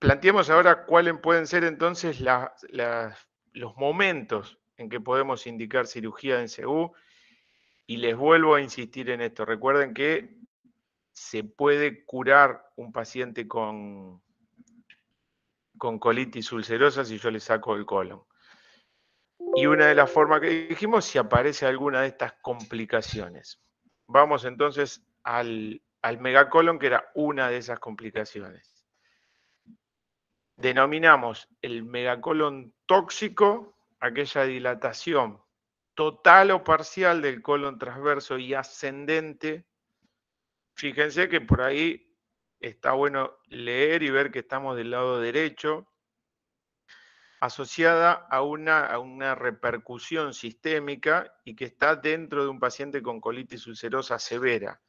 Planteemos ahora cuáles pueden ser entonces los momentos en que podemos indicar cirugía en CU, y les vuelvo a insistir en esto. Recuerden que se puede curar un paciente con colitis ulcerosa si yo le saco el colon. Y una de las formas que dijimos, si aparece alguna de estas complicaciones. Vamos entonces al megacolon, que era una de esas complicaciones. Denominamos el megacolon tóxico aquella dilatación total o parcial del colon transverso y ascendente. Fíjense que por ahí está bueno leer y ver que estamos del lado derecho, asociada a una repercusión sistémica y que está dentro de un paciente con colitis ulcerosa severa.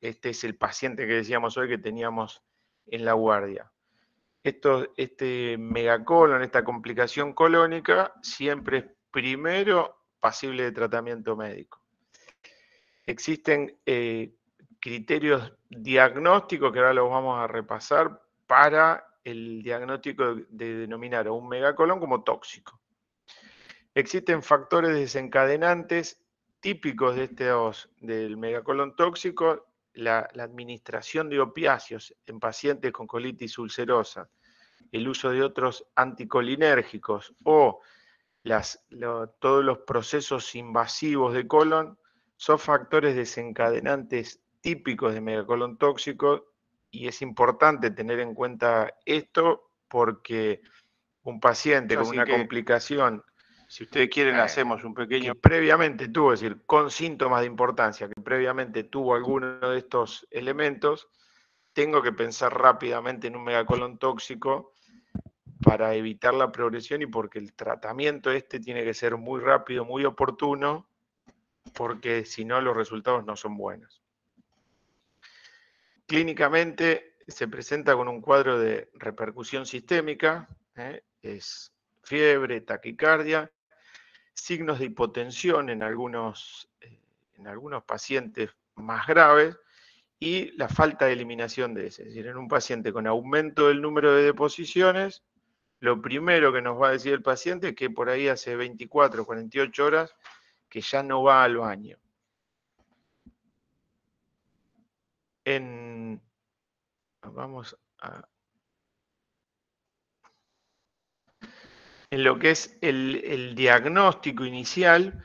Este es el paciente que decíamos hoy que teníamos en la guardia. Este megacolon, esta complicación colónica, siempre es primero pasible de tratamiento médico. Existen criterios diagnósticos que ahora los vamos a repasar para el diagnóstico de denominar a un megacolon como tóxico. Existen factores desencadenantes típicos del megacolon tóxico, la administración de opiáceos en pacientes con colitis ulcerosa, el uso de otros anticolinérgicos o todos los procesos invasivos de colon son factores desencadenantes típicos de megacolon tóxico, y es importante tener en cuenta esto porque un paciente con una complicación, si ustedes quieren, hacemos un pequeño... que previamente tuvo, es decir, con síntomas de importancia, que previamente tuvo alguno de estos elementos, tengo que pensar rápidamente en un megacolon tóxico para evitar la progresión y porque el tratamiento tiene que ser muy rápido, muy oportuno, porque si no los resultados no son buenos. Clínicamente se presenta con un cuadro de repercusión sistémica, es fiebre, taquicardia, signos de hipotensión en algunos pacientes más graves y la falta de eliminación de ese. Es decir, en un paciente con aumento del número de deposiciones, lo primero que nos va a decir el paciente es que por ahí hace 24, 48 horas que ya no va al baño. Vamos a... En lo que es el diagnóstico inicial,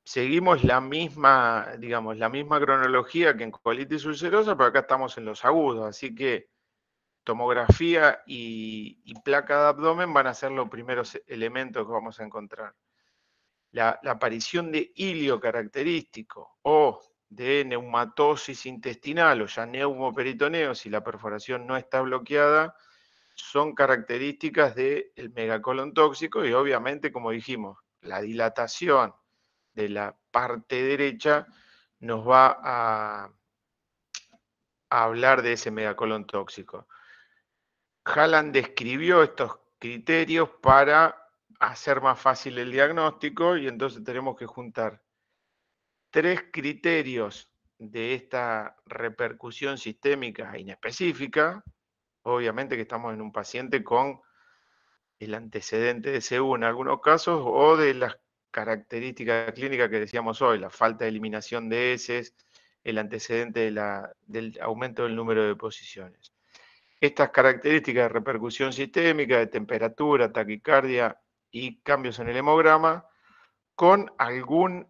seguimos la misma, digamos, la misma cronología que en colitis ulcerosa, pero acá estamos en los agudos, así que tomografía y placa de abdomen van a ser los primeros elementos que vamos a encontrar. La aparición de hilio característico o de neumatosis intestinal o ya neumoperitoneo, si la perforación no está bloqueada, son características del megacolon tóxico y obviamente, como dijimos, la dilatación de la parte derecha nos va a hablar de ese megacolon tóxico. Hallan describió estos criterios para hacer más fácil el diagnóstico y entonces tenemos que juntar 3 criterios de esta repercusión sistémica inespecífica. Obviamente que estamos en un paciente con el antecedente de CU en algunos casos o de las características clínicas que decíamos hoy, la falta de eliminación de heces, el antecedente del aumento del número de deposiciones. Estas características de repercusión sistémica, de temperatura, taquicardia y cambios en el hemograma, con algún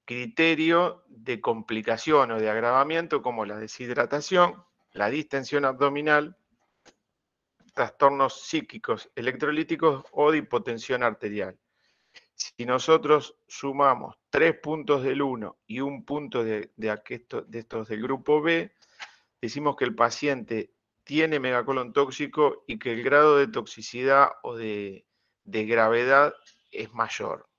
criterio de complicación o de agravamiento como la deshidratación, la distensión abdominal, trastornos psíquicos electrolíticos o de hipotensión arterial. Si nosotros sumamos 3 puntos del 1 y un punto de estos del grupo B, decimos que el paciente tiene megacolon tóxico y que el grado de toxicidad o de gravedad es mayor.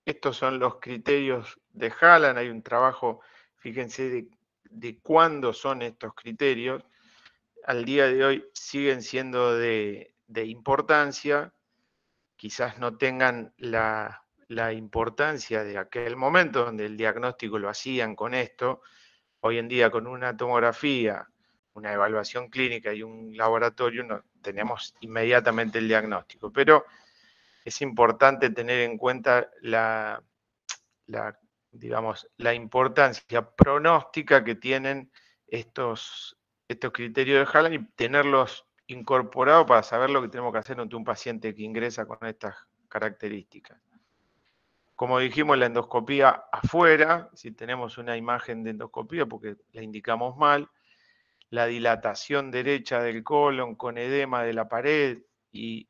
Estos son los criterios de Hallan. Hay un trabajo, fíjense, de cuándo son estos criterios. Al día de hoy siguen siendo de importancia, quizás no tengan la importancia de aquel momento donde el diagnóstico lo hacían con esto. Hoy en día con una tomografía una evaluación clínica y un laboratorio, no, tenemos inmediatamente el diagnóstico. Pero es importante tener en cuenta digamos, la importancia pronóstica que tienen estos criterios de Hallan y tenerlos incorporados para saber lo que tenemos que hacer ante un paciente que ingresa con estas características. Como dijimos, la endoscopía afuera, si tenemos una imagen de endoscopía porque la indicamos mal, la dilatación derecha del colon con edema de la pared y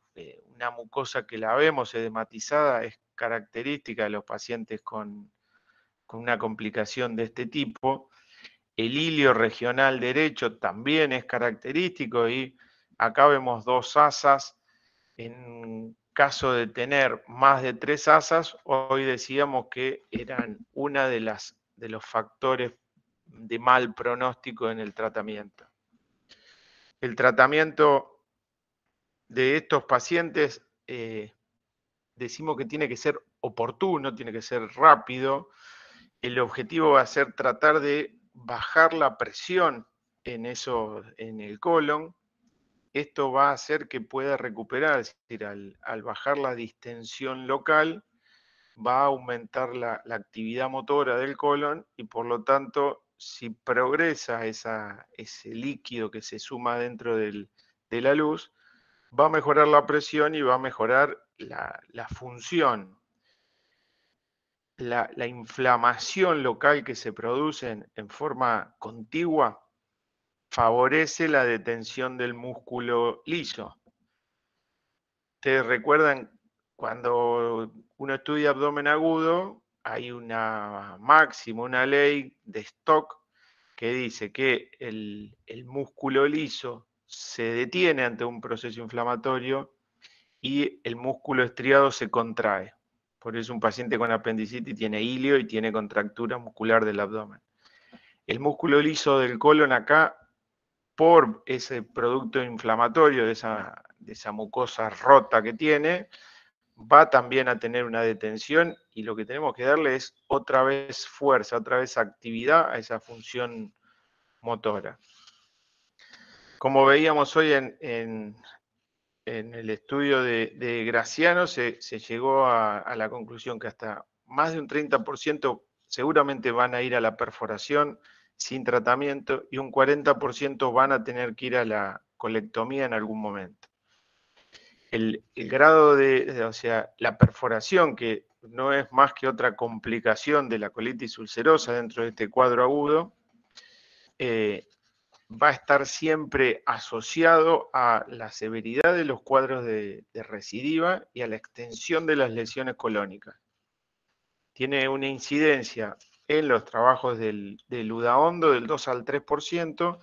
una mucosa que la vemos edematizada es característica de los pacientes con una complicación de este tipo. El hilio regional derecho también es característico y acá vemos 2 asas. En caso de tener más de 3 asas, hoy decíamos que eran una de los factores de mal pronóstico en el tratamiento. El tratamiento de estos pacientes decimos que tiene que ser oportuno, tiene que ser rápido. El objetivo va a ser tratar de bajar la presión en el colon. Esto va a hacer que pueda recuperar, es decir, al bajar la distensión local, va a aumentar la actividad motora del colon y por lo tanto, si progresa ese líquido que se suma dentro de la luz, va a mejorar la presión y va a mejorar la función. La inflamación local que se produce en forma contigua favorece la detención del músculo liso. Ustedes recuerdan, cuando uno estudia abdomen agudo, hay una máxima, una ley de Stock que dice que el músculo liso se detiene ante un proceso inflamatorio y el músculo estriado se contrae. Por eso un paciente con apendicitis tiene hilio y tiene contractura muscular del abdomen. El músculo liso del colon acá, por ese producto inflamatorio de esa mucosa rota que tiene, va también a tener una detención y lo que tenemos que darle es otra vez fuerza, otra vez actividad a esa función motora. Como veíamos hoy en el estudio de Graciano, se llegó a la conclusión que hasta más de un 30% seguramente van a ir a la perforación sin tratamiento y un 40% van a tener que ir a la colectomía en algún momento. El grado o sea, la perforación, que no es más que otra complicación de la colitis ulcerosa dentro de este cuadro agudo, va a estar siempre asociado a la severidad de los cuadros de recidiva y a la extensión de las lesiones colónicas. Tiene una incidencia en los trabajos del UDA-Hondo del 2 al 3%,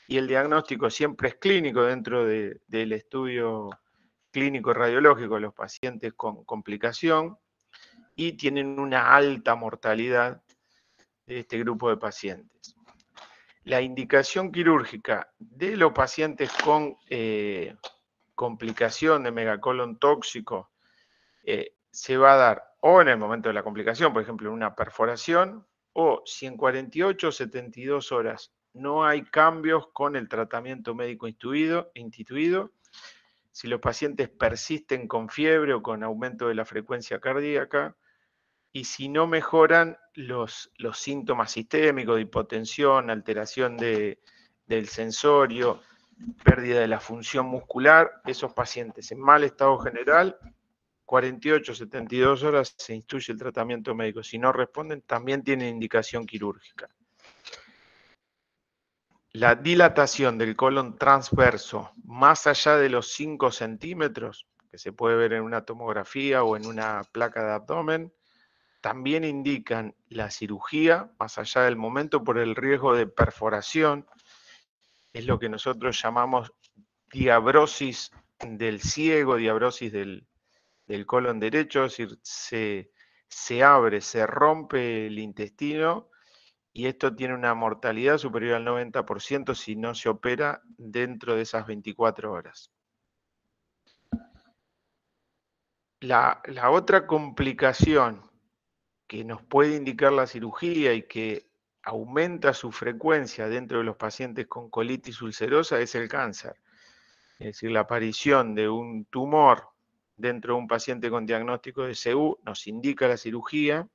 y el diagnóstico siempre es clínico dentro del estudio clínico radiológico de los pacientes con complicación, y tienen una alta mortalidad de este grupo de pacientes. La indicación quirúrgica de los pacientes con complicación de megacolon tóxico se va a dar o en el momento de la complicación, por ejemplo, en una perforación, o si en 48 o 72 horas no hay cambios con el tratamiento médico instituido, si los pacientes persisten con fiebre o con aumento de la frecuencia cardíaca, y si no mejoran los síntomas sistémicos de hipotensión, alteración del sensorio, pérdida de la función muscular, esos pacientes en mal estado general, 48 72 horas se instruye el tratamiento médico. Si no responden, también tienen indicación quirúrgica. La dilatación del colon transverso más allá de los 5 centímetros, que se puede ver en una tomografía o en una placa de abdomen, también indican la cirugía más allá del momento por el riesgo de perforación. Es lo que nosotros llamamos diabrosis del ciego, diabrosis del colon derecho, es decir, se abre, se rompe el intestino y esto tiene una mortalidad superior al 90% si no se opera dentro de esas 24 horas. La otra complicación que nos puede indicar la cirugía y que aumenta su frecuencia dentro de los pacientes con colitis ulcerosa es el cáncer. Es decir, la aparición de un tumor dentro de un paciente con diagnóstico de CU nos indica la cirugía.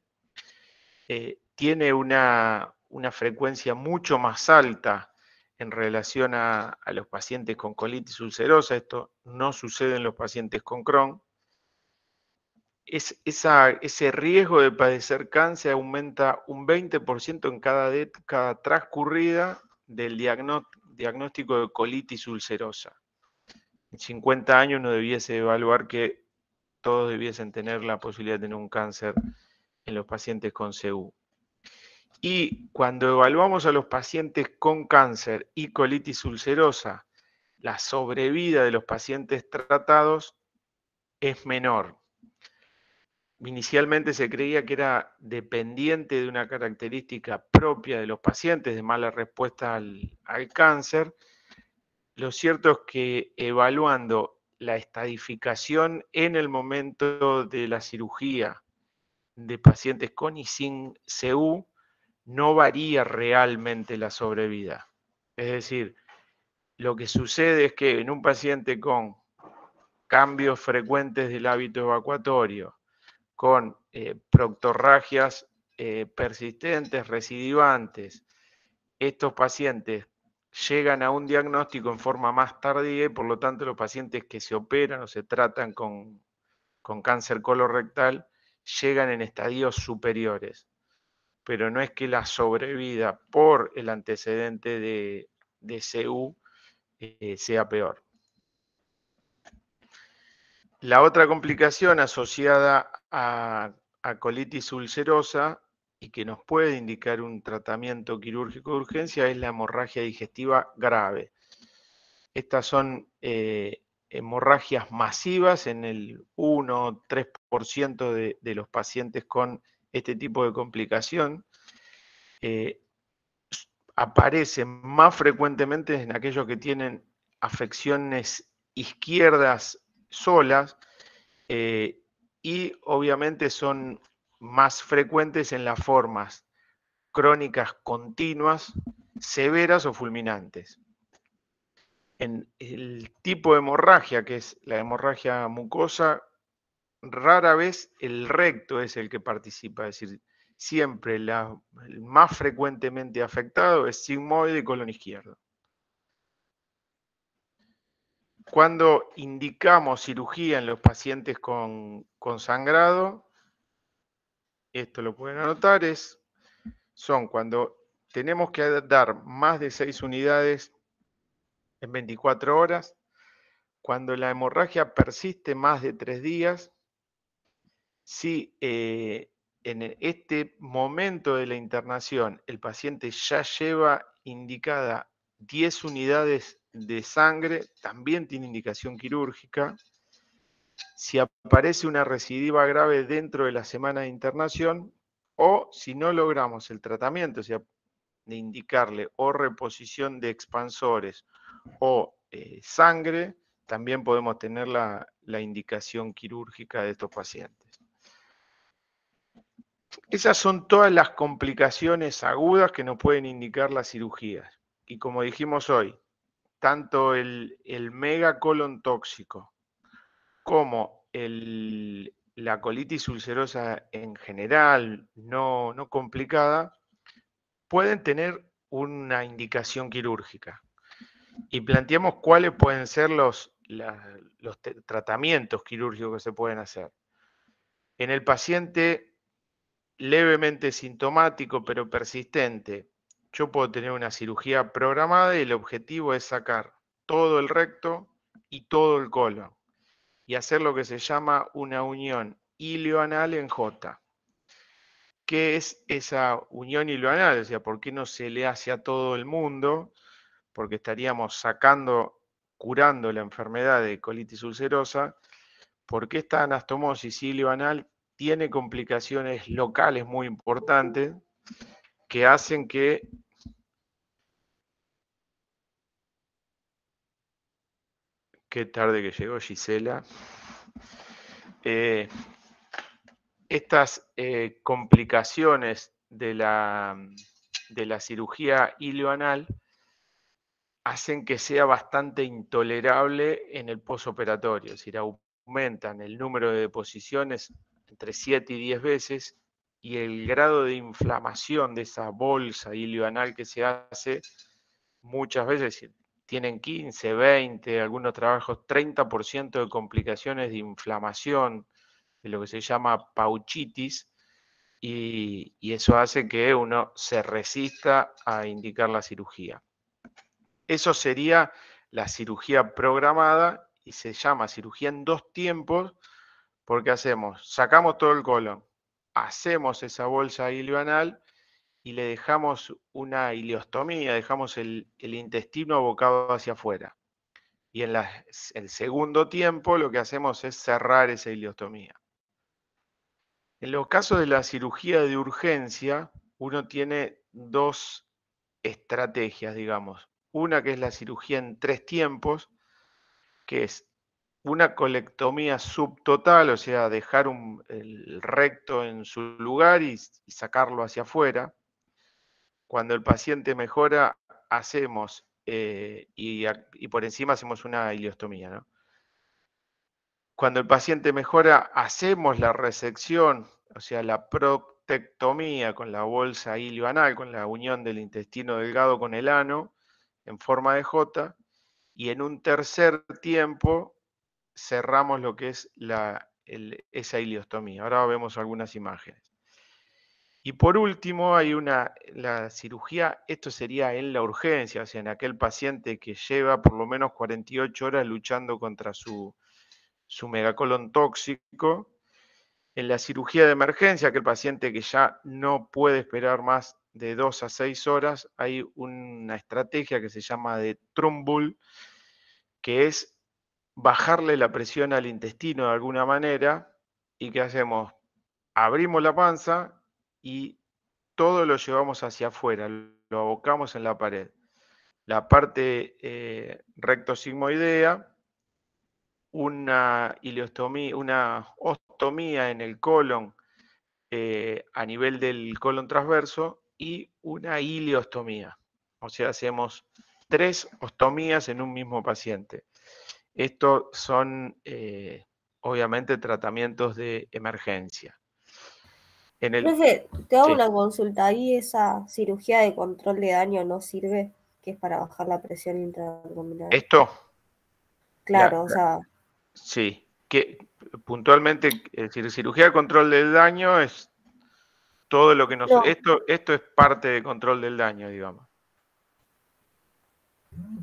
Tiene una frecuencia mucho más alta en relación a los pacientes con colitis ulcerosa. Esto no sucede en los pacientes con Crohn. Ese riesgo de padecer cáncer aumenta un 20% en cada década transcurrida del diagnóstico de colitis ulcerosa. En 50 años uno debiese evaluar que todos debiesen tener la posibilidad de tener un cáncer en los pacientes con CU. Y cuando evaluamos a los pacientes con cáncer y colitis ulcerosa, la sobrevida de los pacientes tratados es menor. Inicialmente se creía que era dependiente de una característica propia de los pacientes, de mala respuesta al cáncer. Lo cierto es que evaluando la estadificación en el momento de la cirugía de pacientes con y sin CU, no varía realmente la sobrevida. Es decir, lo que sucede es que en un paciente con cambios frecuentes del hábito evacuatorio, con proctorragias persistentes, recidivantes, estos pacientes llegan a un diagnóstico en forma más tardía y por lo tanto los pacientes que se operan o se tratan con cáncer colorectal llegan en estadios superiores. Pero no es que la sobrevida por el antecedente de CU sea peor. La otra complicación asociada a colitis ulcerosa y que nos puede indicar un tratamiento quirúrgico de urgencia es la hemorragia digestiva grave. Estas son hemorragias masivas en el 1-3% de los pacientes con este tipo de complicación. Aparecen más frecuentemente en aquellos que tienen afecciones izquierdas solas y obviamente son más frecuentes en las formas crónicas continuas, severas o fulminantes. En el tipo de hemorragia, que es la hemorragia mucosa, rara vez el recto es el que participa, es decir, siempre el más frecuentemente afectado es sigmoide y colon izquierdo. Cuando indicamos cirugía en los pacientes con sangrado, esto lo pueden anotar, son cuando tenemos que dar más de 6 unidades en 24 horas, cuando la hemorragia persiste más de 3 días, si en este momento de la internación el paciente ya lleva indicada 10 unidades de sangre, también tiene indicación quirúrgica. Si aparece una recidiva grave dentro de la semana de internación o si no logramos el tratamiento, o sea, de indicarle o reposición de expansores o sangre, también podemos tener la indicación quirúrgica de estos pacientes. Esas son todas las complicaciones agudas que nos pueden indicar las cirugías. Y como dijimos hoy, tanto el megacolon tóxico como la colitis ulcerosa en general, no complicada, pueden tener una indicación quirúrgica. Y planteamos cuáles pueden ser los tratamientos quirúrgicos que se pueden hacer. En el paciente levemente sintomático pero persistente, yo puedo tener una cirugía programada y el objetivo es sacar todo el recto y todo el colon y hacer lo que se llama una unión ilioanal en J. ¿Qué es esa unión ilioanal? O sea, ¿por qué no se le hace a todo el mundo? Porque estaríamos curando la enfermedad de colitis ulcerosa, porque esta anastomosis ilioanal tiene complicaciones locales muy importantes que hacen que qué tarde que llegó Gisela. Estas complicaciones de la de la cirugía ileoanal hacen que sea bastante intolerable en el posoperatorio, es decir, aumentan el número de deposiciones entre 7 y 10 veces y el grado de inflamación de esa bolsa ileoanal que se hace muchas veces tienen 15, 20, algunos trabajos 30% de complicaciones de inflamación, de lo que se llama pauchitis, y eso hace que uno se resista a indicar la cirugía. Eso sería la cirugía programada y se llama cirugía en 2 tiempos porque sacamos todo el colon, hacemos esa bolsa ileoanal y le dejamos una ileostomía, dejamos el intestino abocado hacia afuera. Y en el segundo tiempo lo que hacemos es cerrar esa ileostomía. En los casos de la cirugía de urgencia, uno tiene 2 estrategias, digamos. Una que es la cirugía en 3 tiempos, que es una colectomía subtotal, o sea, dejar el recto en su lugar y sacarlo hacia afuera. Cuando el paciente mejora, hacemos, y por encima hacemos una ileostomía, ¿no? Cuando el paciente mejora, hacemos la resección, o sea, la proctectomía con la bolsa ileoanal, con la unión del intestino delgado con el ano, en forma de J, y en un tercer tiempo cerramos lo que es esa ileostomía. Ahora vemos algunas imágenes. Y por último, hay la cirugía, esto sería en la urgencia, o sea, en aquel paciente que lleva por lo menos 48 horas luchando contra su megacolon tóxico. En la cirugía de emergencia, aquel paciente que ya no puede esperar más de 2 a 6 horas, hay una estrategia que se llama de Trumbull, que es bajarle la presión al intestino de alguna manera. ¿Y qué hacemos? Abrimos la panza y todo lo llevamos hacia afuera, lo abocamos en la pared. La parte rectosigmoidea, una ileostomía, una ostomía en el colon a nivel del colon transverso y una ileostomía. O sea, hacemos 3 ostomías en un mismo paciente. Estos son, obviamente, tratamientos de emergencia. Profe, te hago Sí. una consulta. ¿Ahí esa cirugía de control de daño no sirve? Que es para bajar la presión intraabdominal. ¿Esto? Claro, o sea... Sí. Que puntualmente, es decir, cirugía de control del daño es todo lo que nos... No, Esto es parte de control del daño, digamos.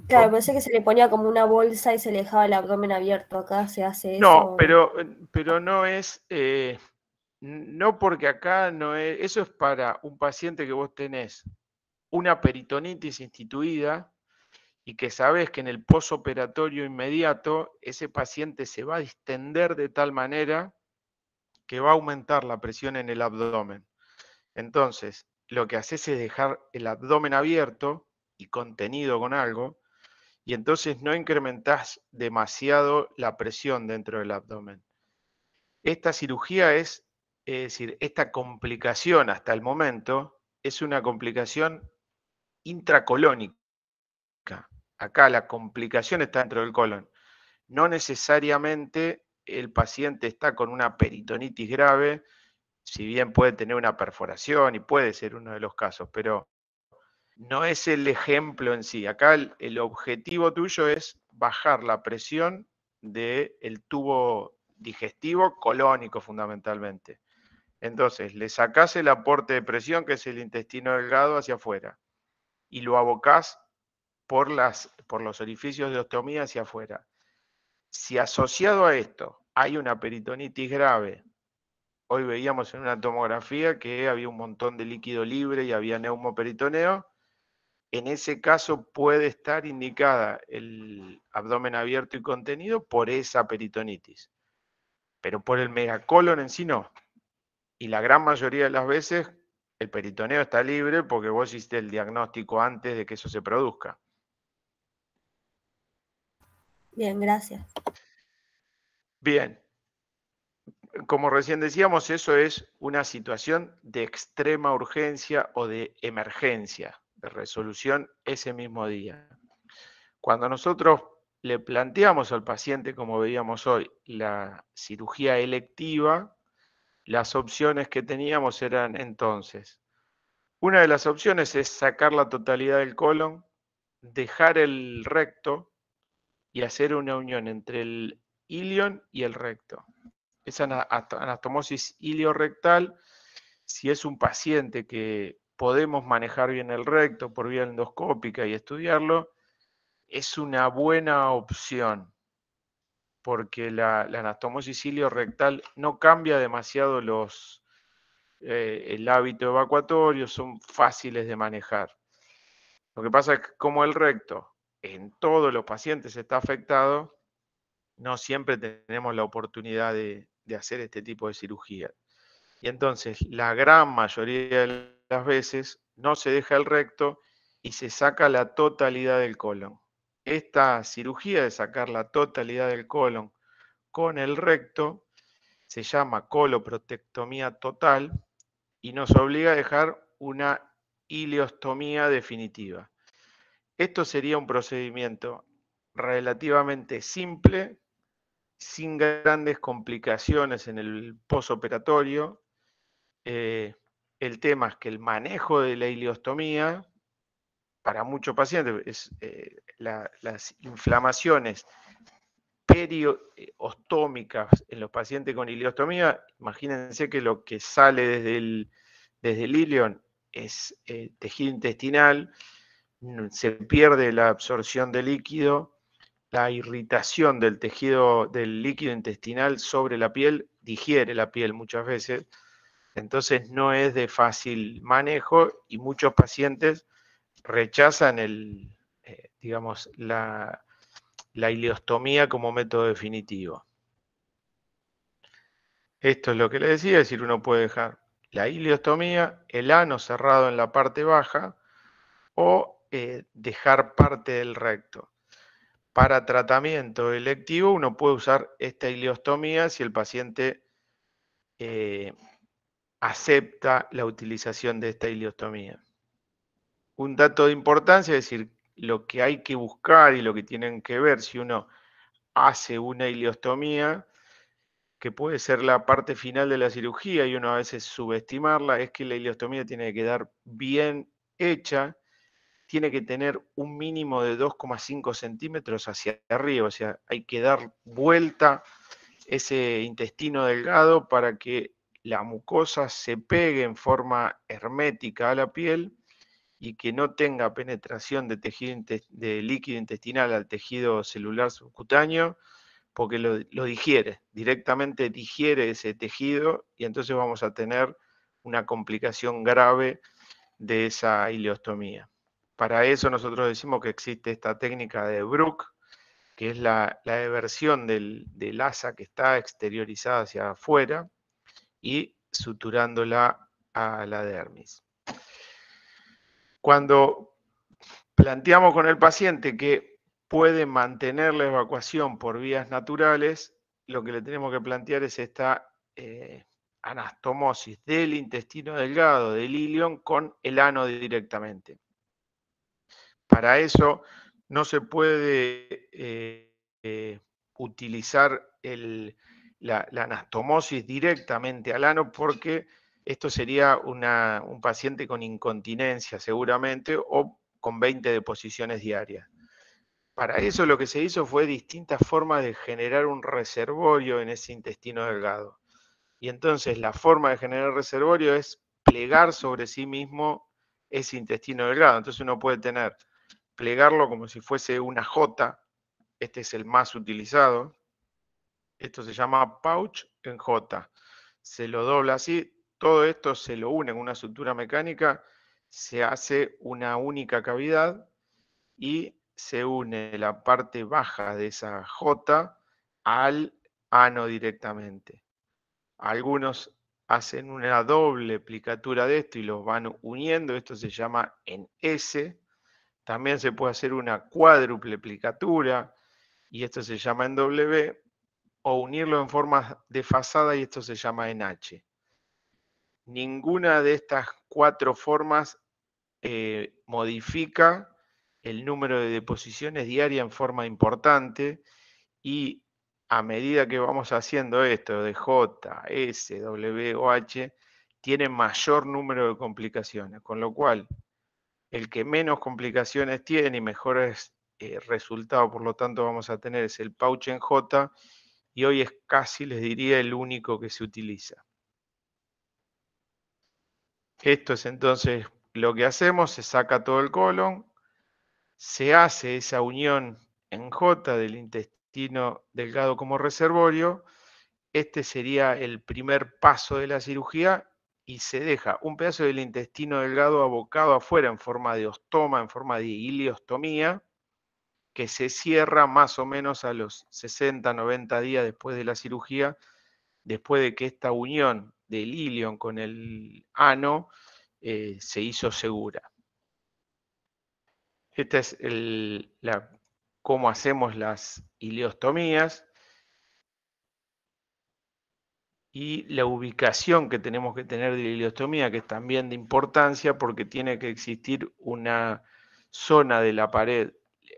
claro, pensé que se le ponía como una bolsa y se le dejaba el abdomen abierto. Acá se hace No, eso. pero no es... no porque acá no es... Eso es para un paciente que vos tenés una peritonitis instituida y que sabes que en el posoperatorio inmediato ese paciente se va a distender de tal manera que va a aumentar la presión en el abdomen. Entonces, lo que haces es dejar el abdomen abierto y contenido con algo, y entonces no incrementás demasiado la presión dentro del abdomen. Esta cirugía es decir, esta complicación hasta el momento es una complicación intracolónica. Acá la complicación está dentro del colon. No necesariamente el paciente está con una peritonitis grave, si bien puede tener una perforación y puede ser uno de los casos, pero no es el ejemplo en sí. Acá el objetivo tuyo es bajar la presión del tubo digestivo colónico fundamentalmente. Entonces, le sacás el aporte de presión, que es el intestino delgado, hacia afuera, y lo abocás por los orificios de ostomía hacia afuera. Si asociado a esto hay una peritonitis grave, hoy veíamos en una tomografía que había un montón de líquido libre y había neumoperitoneo, en ese caso puede estar indicada el abdomen abierto y contenido por esa peritonitis, pero por el megacolon en sí no. Y la gran mayoría de las veces el peritoneo está libre porque vos hiciste el diagnóstico antes de que eso se produzca. Bien, gracias. Bien. como recién decíamos, eso es una situación de extrema urgencia o de emergencia, de resolución ese mismo día. Cuando nosotros le planteamos al paciente, como veíamos hoy, la cirugía electiva, las opciones que teníamos eran entonces, una de las opciones es sacar la totalidad del colon, dejar el recto y hacer una unión entre el ilion y el recto. Esa anastomosis iliorectal, si es un paciente que podemos manejar bien el recto por vía endoscópica y estudiarlo, es una buena opción, porque la anastomosis iliorectal no cambia demasiado el hábito evacuatorio, son fáciles de manejar. Lo que pasa es que como el recto en todos los pacientes está afectado, no siempre tenemos la oportunidad de hacer este tipo de cirugía. Y entonces la gran mayoría de las veces no se deja el recto y se saca la totalidad del colon. Esta cirugía de sacar la totalidad del colon con el recto se llama coloprotectomía total y nos obliga a dejar una ileostomía definitiva. Esto sería un procedimiento relativamente simple, sin grandes complicaciones en el posoperatorio. El tema es que el manejo de la ileostomía, para muchos pacientes, las inflamaciones periostómicas en los pacientes con ileostomía, imagínense que lo que sale desde el ilion es tejido intestinal, se pierde la absorción de líquido, la irritación del tejido del líquido intestinal sobre la piel digiere la piel muchas veces, entonces no es de fácil manejo y muchos pacientes rechazan digamos, la ileostomía como método definitivo. Esto es lo que le decía, es decir, uno puede dejar la ileostomía, el ano cerrado en la parte baja o dejar parte del recto. Para tratamiento electivo uno puede usar esta ileostomía si el paciente acepta la utilización de esta ileostomía. Un dato de importancia, es decir, lo que hay que buscar y lo que tienen que ver si uno hace una ileostomía, que puede ser la parte final de la cirugía y uno a veces subestimarla, es que la ileostomía tiene que quedar bien hecha, tiene que tener un mínimo de 2,5 centímetros hacia arriba, o sea, hay que dar vuelta ese intestino delgado para que la mucosa se pegue en forma hermética a la piel y que no tenga penetración de líquido intestinal al tejido celular subcutáneo, porque lo digiere, directamente digiere ese tejido y entonces vamos a tener una complicación grave de esa ileostomía. Para eso nosotros decimos que existe esta técnica de Bruck, que es la eversión del asa que está exteriorizada hacia afuera y suturándola a la dermis. Cuando planteamos con el paciente que puede mantener la evacuación por vías naturales, lo que le tenemos que plantear es esta anastomosis del intestino delgado, del ilion, con el ano directamente. Para eso no se puede utilizar la anastomosis directamente al ano porque esto sería un paciente con incontinencia seguramente o con 20 deposiciones diarias. Para eso lo que se hizo fue distintas formas de generar un reservorio en ese intestino delgado. Y entonces la forma de generar reservorio es plegar sobre sí mismo ese intestino delgado. Entonces uno puede plegarlo como si fuese una J, este es el más utilizado, esto se llama pouch en J, se lo dobla así, todo esto se lo une en una sutura mecánica, se hace una única cavidad y se une la parte baja de esa J al ano directamente. Algunos hacen una doble plicatura de esto y los van uniendo, esto se llama en S. También se puede hacer una cuádruple plicatura y esto se llama en W. o unirlo en forma desfasada y esto se llama NH. Ninguna de estas 4 formas modifica el número de deposiciones diarias en forma importante y a medida que vamos haciendo esto de J, S, W o H, tiene mayor número de complicaciones, con lo cual el que menos complicaciones tiene y mejores resultados, por lo tanto vamos a tener es el pouch en J, y hoy es casi, les diría, el único que se utiliza. Esto es entonces lo que hacemos, se saca todo el colon, se hace esa unión en J del intestino delgado como reservorio. Este sería el primer paso de la cirugía y se deja un pedazo del intestino delgado abocado afuera en forma de ostoma, en forma de ileostomía, que se cierra más o menos a los 60, 90 días después de la cirugía, después de que esta unión del ilion con el ano se hizo segura. Esta es cómo hacemos las ileostomías y la ubicación que tenemos que tener de la ileostomía, que es también de importancia porque tiene que existir una zona de la pared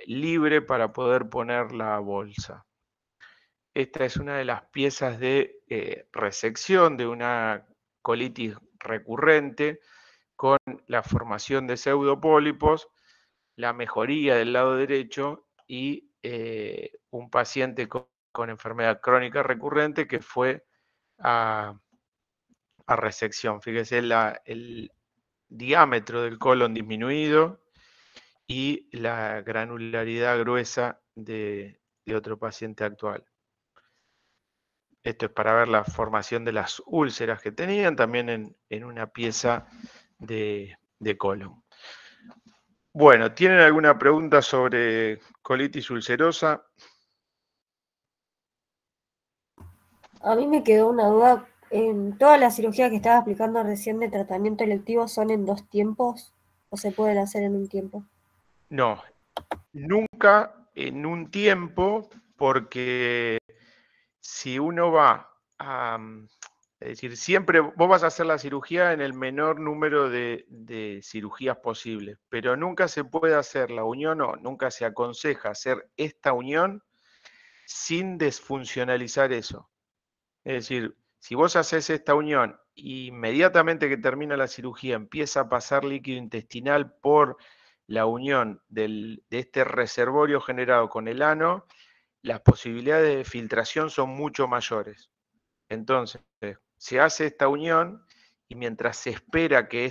libre para poder poner la bolsa. Esta es una de las piezas de resección de una colitis recurrente con la formación de pseudopólipos, la mejoría del lado derecho y un paciente con enfermedad crónica recurrente que fue a resección. Fíjese el diámetro del colon disminuido y la granularidad gruesa de otro paciente actual. Esto es para ver la formación de las úlceras que tenían también en una pieza de colon. Bueno, ¿tienen alguna pregunta sobre colitis ulcerosa? A mí me quedó una duda. ¿En todas las cirugías que estaba explicando recién de tratamiento electivo son en 2 tiempos o se pueden hacer en un tiempo? No, nunca en un tiempo, porque si uno va a... Es decir, siempre vos vas a hacer la cirugía en el menor número de cirugías posibles, pero nunca se puede hacer la unión o nunca se aconseja hacer esta unión sin desfuncionalizar eso. Es decir, si vos haces esta unión y inmediatamente que termina la cirugía empieza a pasar líquido intestinal por la unión de este reservorio generado con el ano, las posibilidades de filtración son mucho mayores. Entonces, se hace esta unión y mientras se espera que